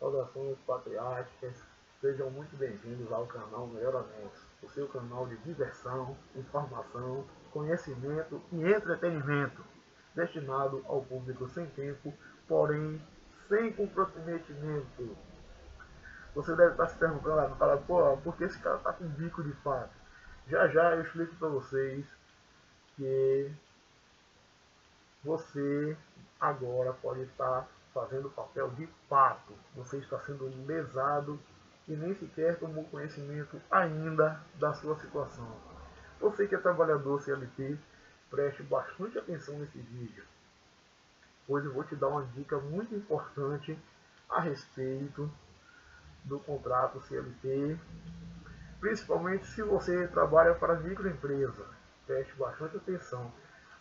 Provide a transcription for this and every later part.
Saudações patriáticas, sejam muito bem-vindos ao canal Melhoramentos, o seu canal de diversão, informação, conhecimento e entretenimento, destinado ao público sem tempo, porém sem comprometimento. Você deve estar se perguntando, pô, por que esse cara tá com bico de pato? Já já eu explico para vocês que você agora pode estar fazendo o papel de pato. Você está sendo lesado e nem sequer tomou conhecimento ainda da sua situação. Você que é trabalhador CLT, preste bastante atenção nesse vídeo, pois eu vou te dar uma dica muito importante a respeito do contrato CLT, principalmente se você trabalha para microempresa. Preste bastante atenção.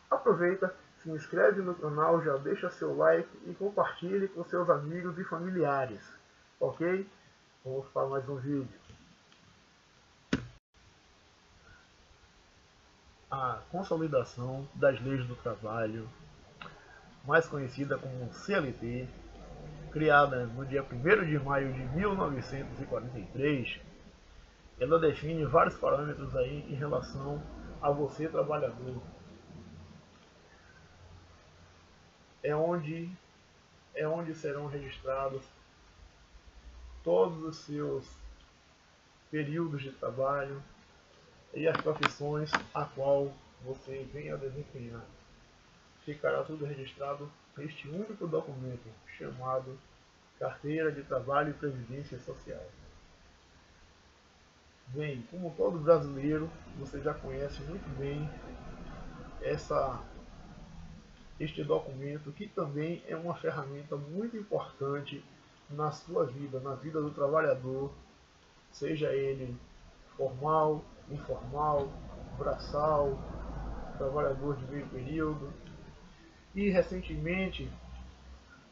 Aproveita, se inscreve no canal, já deixa seu like e compartilhe com seus amigos e familiares. Ok? Vamos para mais um vídeo. A consolidação das leis do trabalho, mais conhecida como CLT, criada no dia 1º de maio de 1943, ela define vários parâmetros aí em relação a você, trabalhador. É onde serão registrados todos os seus períodos de trabalho e as profissões a qual você venha a desempenhar. Ficará tudo registrado neste único documento chamado Carteira de Trabalho e Previdência Social. Bem, como todo brasileiro, você já conhece muito bem este documento, que também é uma ferramenta muito importante na sua vida, na vida do trabalhador, seja ele formal, informal, braçal, trabalhador de meio período. E recentemente,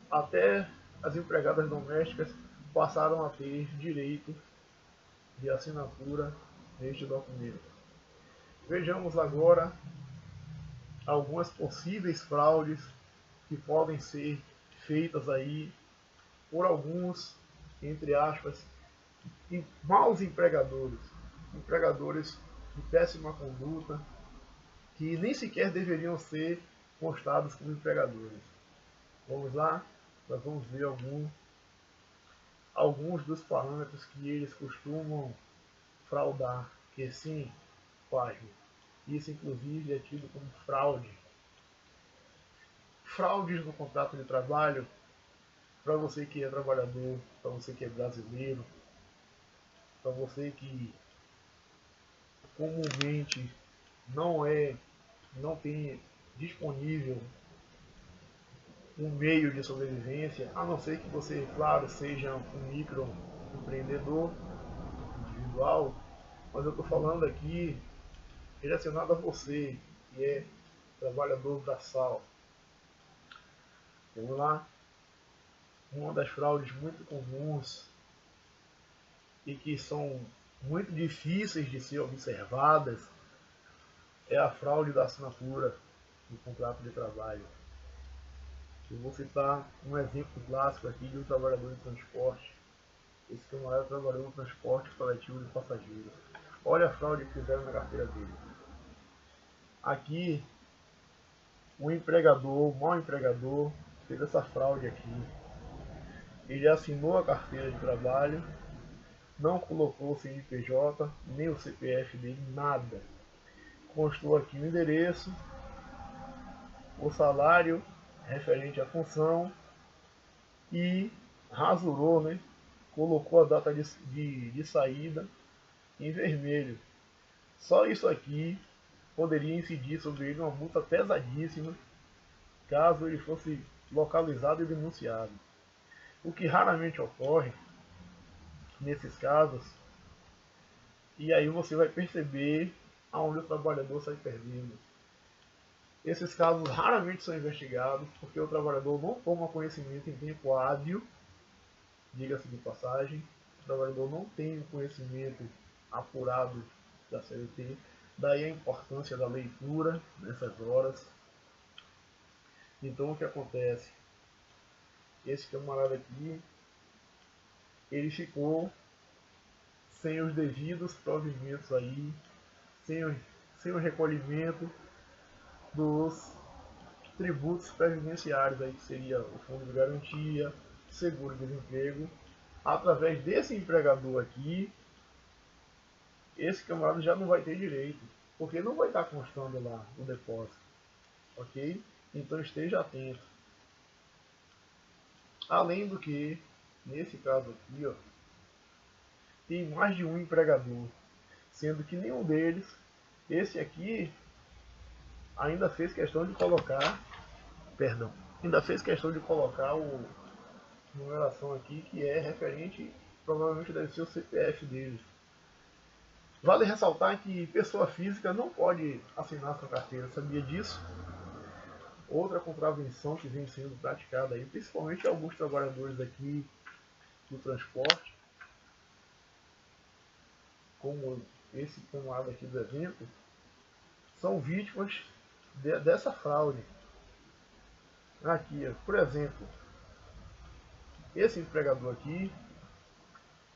até as empregadas domésticas passaram a ter direito de assinatura neste documento. Vejamos agora algumas possíveis fraudes que podem ser feitas aí por alguns, entre aspas, maus empregadores, empregadores de péssima conduta, que nem sequer deveriam ser constados como empregadores. Vamos lá, nós vamos ver alguns dos parâmetros que eles costumam fraudar, que sim, página. Isso inclusive é tido como fraude. Fraudes no contrato de trabalho, para você que é trabalhador, para você que é brasileiro, para você que comumente não tem disponível um meio de sobrevivência, a não ser que você, claro, seja um microempreendedor individual, mas eu estou falando aqui direcionado a você que é trabalhador braçal. Vamos lá. Uma das fraudes muito comuns e que são muito difíceis de ser observadas é a fraude da assinatura do contrato de trabalho. Eu vou citar um exemplo clássico aqui de um trabalhador de transporte. Esse camarada trabalhou no transporte coletivo de passageiros. Olha a fraude que fizeram na carteira dele. Aqui, o mau empregador, fez essa fraude aqui. Ele assinou a carteira de trabalho, não colocou o CNPJ, nem o CPF dele, nada. Constou aqui o endereço, o salário referente à função e rasurou, né? Colocou a data de saída em vermelho. Só isso aqui poderia incidir sobre ele uma multa pesadíssima caso ele fosse localizado e denunciado. O que raramente ocorre nesses casos, e aí você vai perceber aonde o trabalhador sai perdendo. Esses casos raramente são investigados porque o trabalhador não toma conhecimento em tempo hábil, diga-se de passagem, o trabalhador não tem o conhecimento apurado da CLT, daí a importância da leitura nessas horas. Então o que acontece? Esse camarada aqui ele ficou sem os devidos provimentos aí, sem o recolhimento dos tributos previdenciários aí, que seria o fundo de garantia, seguro-desemprego. Através desse empregador aqui, esse camarada já não vai ter direito, porque não vai estar constando lá o depósito, ok? Então esteja atento. Além do que, nesse caso aqui, ó, tem mais de um empregador, sendo que nenhum deles, esse aqui, ainda fez questão de colocar, perdão, ainda fez questão de colocar o numeração aqui que é referente, provavelmente deve ser o CPF deles. Vale ressaltar que pessoa física não pode assinar sua carteira, sabia disso? Outra contravenção que vem sendo praticada aí, principalmente alguns trabalhadores aqui do transporte, como esse camarada aqui do exemplo, são vítimas dessa fraude. Aqui, por exemplo, esse empregador aqui,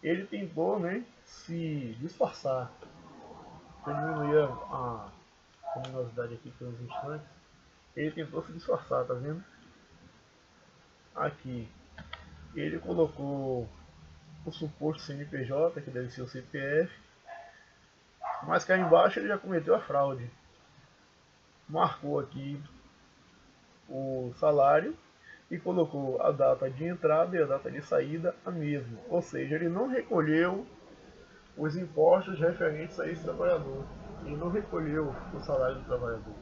ele tentou, né, se disfarçar. Deixa eu diminuir a luminosidade aqui por uns instantes. Ele tentou se disfarçar, tá vendo? Aqui, ele colocou o suposto CNPJ, que deve ser o CPF, mas cá embaixo ele já cometeu a fraude. Marcou aqui o salário e colocou a data de entrada e a data de saída a mesma. Ou seja, ele não recolheu os impostos referentes a esse trabalhador. Ele não recolheu o salário do trabalhador.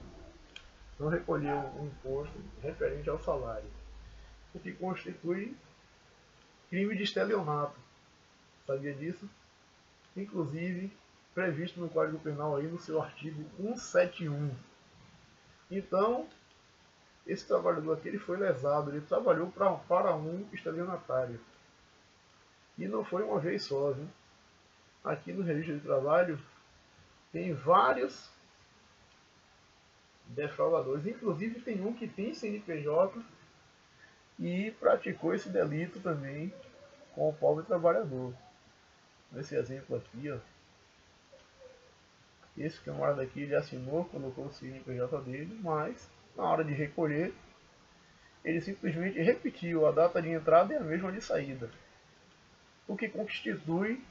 Não recolheu o imposto referente ao salário. O que constitui crime de estelionato. Sabia disso? Inclusive, previsto no Código Penal aí no seu artigo 171. Então, esse trabalhador aqui ele foi lesado, ele trabalhou para um estelionatário. E não foi uma vez só, viu? Aqui no registro de trabalho tem vários defraudadores, inclusive tem um que tem CNPJ e praticou esse delito também com o pobre trabalhador. Nesse exemplo aqui, ó, esse camarada aqui ele assinou, colocou o CNPJ dele, mas na hora de recolher ele simplesmente repetiu a data de entrada e a mesma de saída, o que constitui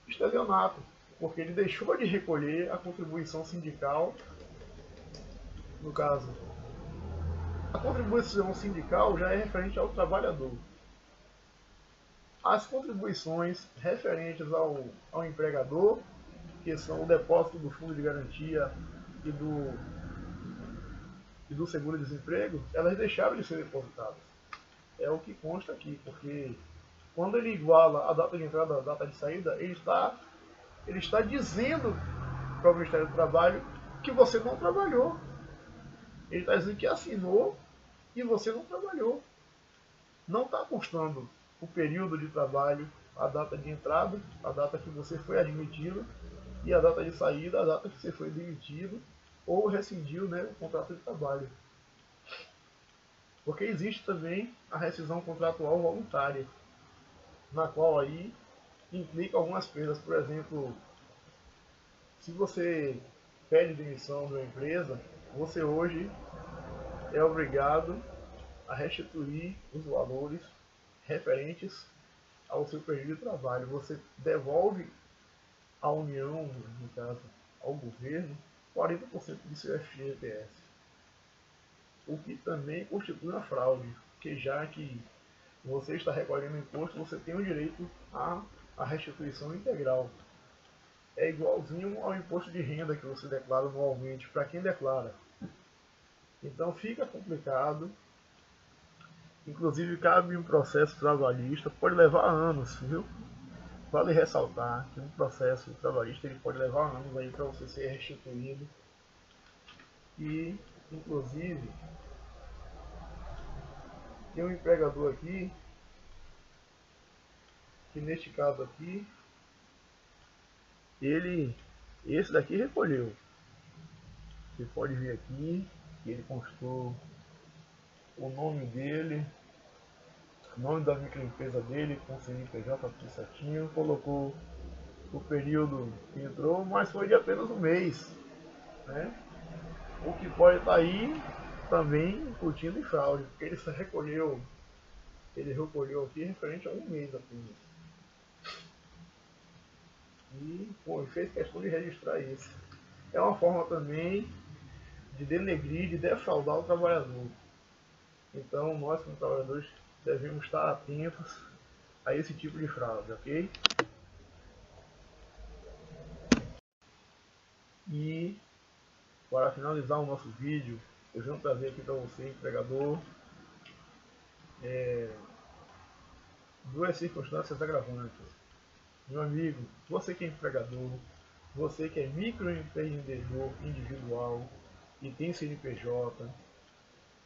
estelionato, porque ele deixou de recolher a contribuição sindical. No caso, a contribuição sindical já é referente ao trabalhador. As contribuições referentes ao empregador, que são o depósito do fundo de garantia e do seguro-desemprego, elas deixaram de ser depositadas. É o que consta aqui, porque quando ele iguala a data de entrada à data de saída, ele está dizendo para o Ministério do Trabalho que você não trabalhou. Ele está dizendo que assinou e você não trabalhou. Não está constando o período de trabalho, a data de entrada, a data que você foi admitido, e a data de saída, a data que você foi demitido ou rescindiu, né, o contrato de trabalho. Porque existe também a rescisão contratual voluntária, na qual aí implica algumas perdas. Por exemplo, se você pede demissão de uma empresa, você hoje é obrigado a restituir os valores referentes ao seu período de trabalho. Você devolve à União, no caso, ao governo, 40% do seu FGTS. O que também constitui uma fraude, porque já que você está recolhendo imposto, você tem o direito à restituição integral. É igualzinho ao imposto de renda que você declara anualmente, para quem declara. Então fica complicado. Inclusive cabe um processo trabalhista, pode levar anos, viu? Vale ressaltar que um processo trabalhista ele pode levar anos aí para você ser restituído. E, inclusive, tem um empregador aqui, que neste caso aqui, esse daqui recolheu. Você pode ver aqui que ele constou o nome dele, o nome da microempresa dele com o CNPJ tudo certinho, colocou o período que entrou, mas foi de apenas um mês, né? O que pode estar aí também curtindo em fraude, porque ele recolheu aqui referente a um mês apenas. E pô, fez questão de registrar isso. É uma forma também de denegrir, de defraudar o trabalhador. Então nós como trabalhadores devemos estar atentos a esse tipo de fraude, ok? E para finalizar o nosso vídeo, eu venho trazer aqui para você, empregador, duas circunstâncias agravantes. Meu amigo, você que é empregador, você que é microempreendedor individual e tem CNPJ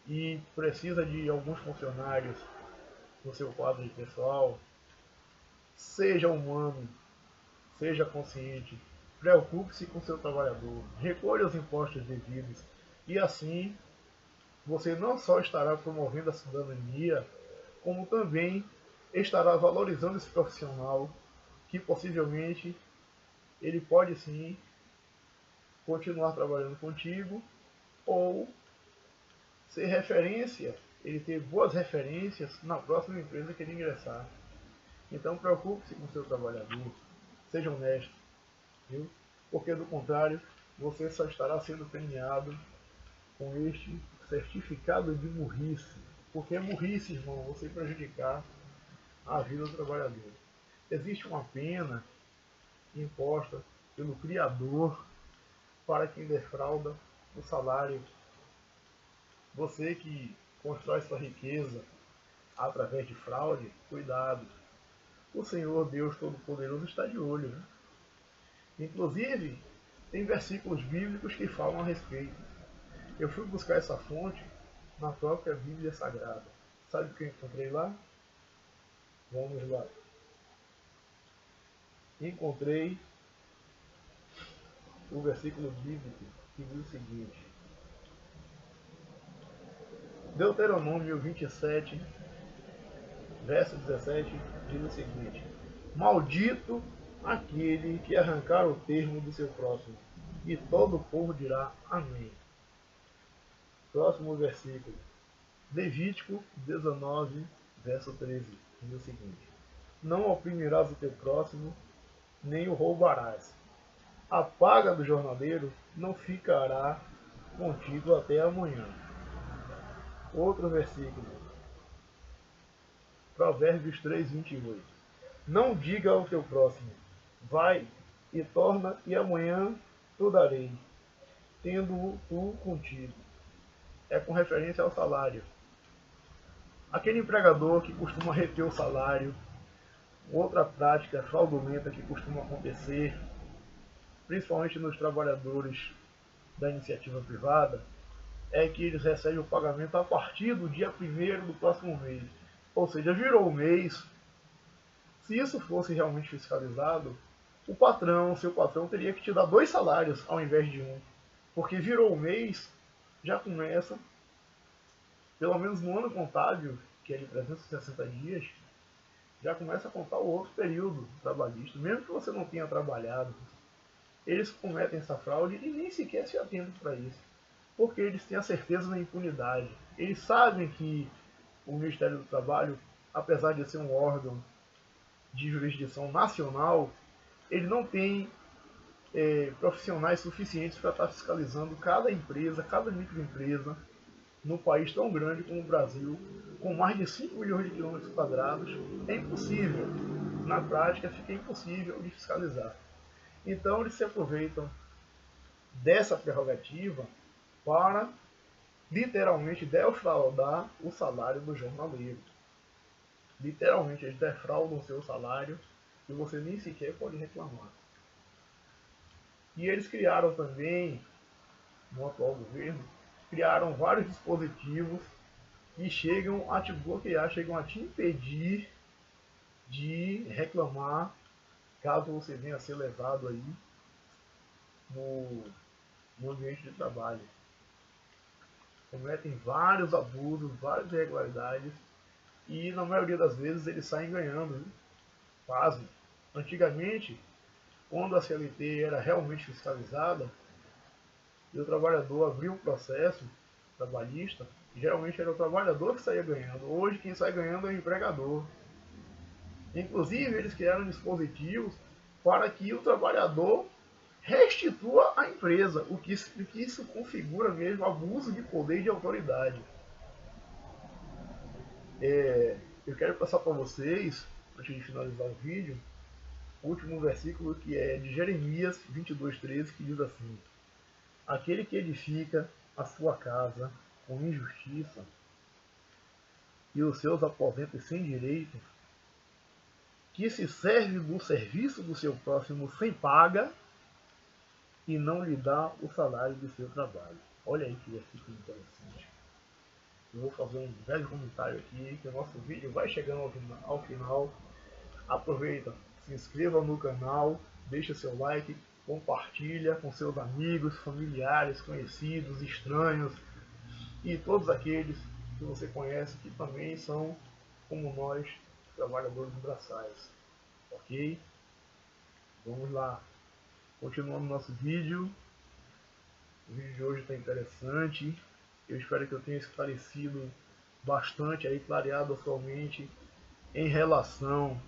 e precisa de alguns funcionários no seu quadro de pessoal, seja humano, seja consciente, preocupe-se com seu trabalhador, recolha os impostos devidos e assim você não só estará promovendo a cidadania, como também estará valorizando esse profissional que possivelmente ele pode sim continuar trabalhando contigo ou ser referência, ele ter boas referências na próxima empresa que ele ingressar. Então preocupe-se com o seu trabalhador, seja honesto, viu? Porque do contrário, você só estará sendo premiado com este certificado de burrice. Porque é burrice, irmão, você prejudicar a vida do trabalhador. Existe uma pena imposta pelo Criador para quem defrauda o salário. Você que constrói sua riqueza através de fraude, cuidado. O Senhor Deus Todo-Poderoso está de olho. Né? Inclusive, tem versículos bíblicos que falam a respeito. Eu fui buscar essa fonte na própria Bíblia Sagrada. Sabe o que eu encontrei lá? Vamos lá. Encontrei o versículo bíblico que diz o seguinte: Deuteronômio 27, verso 17, diz o seguinte: Maldito aquele que arrancar o termo do seu próximo, e todo o povo dirá amém. Próximo versículo, Levítico 19, verso 13, diz o seguinte: Não oprimirás o teu próximo, nem o roubarás. A paga do jornaleiro não ficará contigo até amanhã. Outro versículo, Provérbios 3, 28. Não diga ao teu próximo, vai e torna, e amanhã tu darei, tendo-o tu contigo. É com referência ao salário. Aquele empregador que costuma reter o salário, outra prática fraudulenta que costuma acontecer, principalmente nos trabalhadores da iniciativa privada, é que eles recebem o pagamento a partir do dia 1º do próximo mês. Ou seja, virou o mês. Se isso fosse realmente fiscalizado, seu patrão teria que te dar 2 salários ao invés de um. Porque virou o mês, já começa, pelo menos no ano contábil, que é de 360 dias, já começa a contar o outro período trabalhista. Mesmo que você não tenha trabalhado, eles cometem essa fraude e nem sequer se atentam para isso. Porque eles têm a certeza da impunidade. Eles sabem que o Ministério do Trabalho, apesar de ser um órgão de jurisdição nacional, ele não tem profissionais suficientes para estar fiscalizando cada empresa, cada microempresa, num país tão grande como o Brasil, com mais de 5 milhões de quilômetros quadrados. É impossível, na prática fica impossível de fiscalizar. Então eles se aproveitam dessa prerrogativa para literalmente defraudar o salário do jornaleiro. Literalmente eles defraudam o seu salário e você nem sequer pode reclamar. E eles criaram também, no atual governo, criaram vários dispositivos que chegam a te bloquear, chegam a te impedir de reclamar caso você venha a ser levado aí no ambiente de trabalho. Cometem vários abusos, várias irregularidades e na maioria das vezes eles saem ganhando, viu? Pasme. Antigamente, quando a CLT era realmente fiscalizada e o trabalhador abria um processo trabalhista, geralmente era o trabalhador que saía ganhando. Hoje quem sai ganhando é o empregador. Inclusive eles criaram dispositivos para que o trabalhador restitua à empresa, o que isso configura mesmo abuso de poder e de autoridade. Eu quero passar para vocês, antes de finalizar o vídeo, o último versículo, que é de Jeremias 22:13, que diz assim: aquele que edifica a sua casa com injustiça e os seus aposentos sem direito, que se serve do serviço do seu próximo sem paga e não lhe dá o salário do seu trabalho. Olha aí que versículo interessante. Eu vou fazer um breve comentário aqui, que o nosso vídeo vai chegando ao final. Aproveita, se inscreva no canal, deixa seu like, compartilha com seus amigos, familiares, conhecidos, estranhos e todos aqueles que você conhece que também são como nós, trabalhadores braçais. Ok? Vamos lá. Continuando nosso vídeo. O vídeo de hoje está interessante. Eu espero que eu tenha esclarecido bastante, aí clareado a sua mente em relação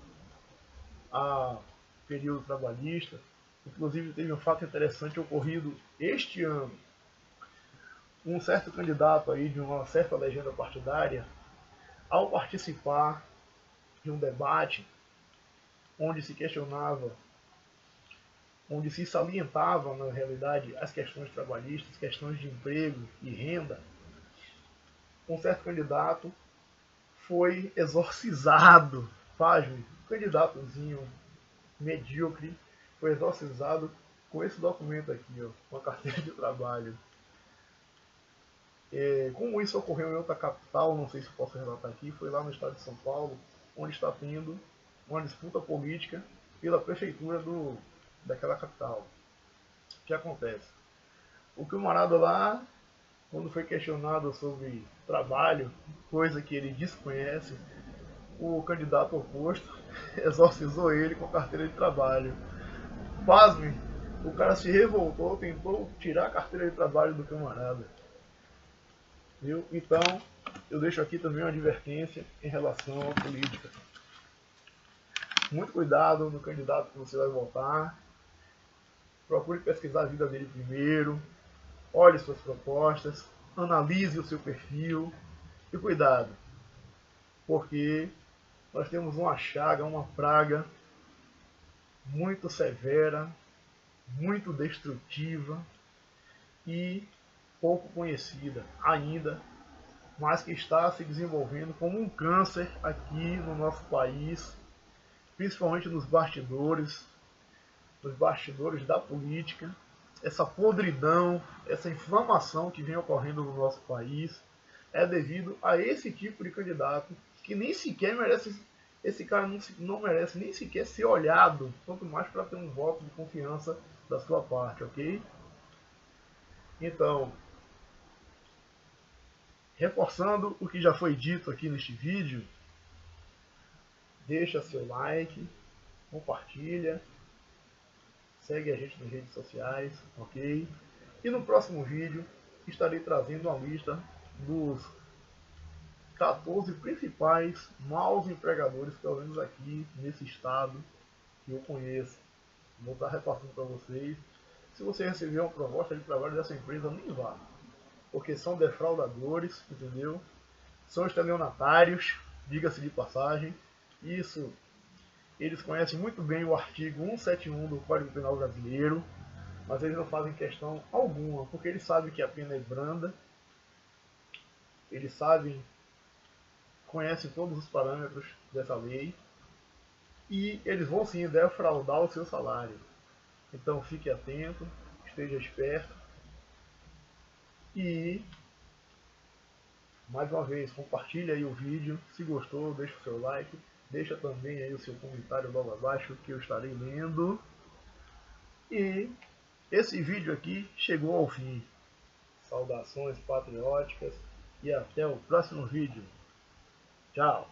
a período trabalhista. Inclusive teve um fato interessante ocorrido este ano. Um certo candidato aí de uma certa legenda partidária, ao participar de um debate onde se questionava, onde se salientava na realidade as questões trabalhistas, questões de emprego e renda, um certo candidato foi exorcizado, pasme, um candidatozinho medíocre, foi exorcizado com esse documento aqui, ó, com a carteira de trabalho. Como isso ocorreu em outra capital, não sei se posso relatar aqui, foi lá no estado de São Paulo, onde está tendo uma disputa política pela prefeitura daquela capital. O que acontece? O camarada lá, quando foi questionado sobre trabalho, coisa que ele desconhece, o candidato oposto exorcizou ele com a carteira de trabalho. Pasme, o cara se revoltou, tentou tirar a carteira de trabalho do camarada. Viu? Então, eu deixo aqui também uma advertência em relação à política. Muito cuidado no candidato que você vai votar. Procure pesquisar a vida dele primeiro. Olhe suas propostas. Analise o seu perfil. E cuidado, porque nós temos uma chaga, uma praga muito severa, muito destrutiva e pouco conhecida ainda, mas que está se desenvolvendo como um câncer aqui no nosso país, principalmente nos bastidores da política. Essa podridão, essa inflamação que vem ocorrendo no nosso país é devido a esse tipo de candidato que nem sequer merece, esse cara não merece nem sequer ser olhado, quanto mais para ter um voto de confiança da sua parte, ok? Então, reforçando o que já foi dito aqui neste vídeo, deixa seu like, compartilha, segue a gente nas redes sociais, ok? E no próximo vídeo estarei trazendo uma lista dos 14 principais maus empregadores, pelo menos aqui nesse estado que eu conheço. Vou estar repassando para vocês. Se você receber uma proposta de trabalho dessa empresa, nem vá, porque são defraudadores, entendeu? São estelionatários, diga-se de passagem. Isso, eles conhecem muito bem o artigo 171 do Código Penal Brasileiro, mas eles não fazem questão alguma, porque eles sabem que a pena é branda, eles sabem, conhecem todos os parâmetros dessa lei, e eles vão sim defraudar o seu salário. Então fique atento, esteja esperto e, mais uma vez, compartilhe aí o vídeo. Se gostou, deixa o seu like, deixa também aí o seu comentário logo abaixo que eu estarei lendo. E esse vídeo aqui chegou ao fim. Saudações patrióticas e até o próximo vídeo. Tchau!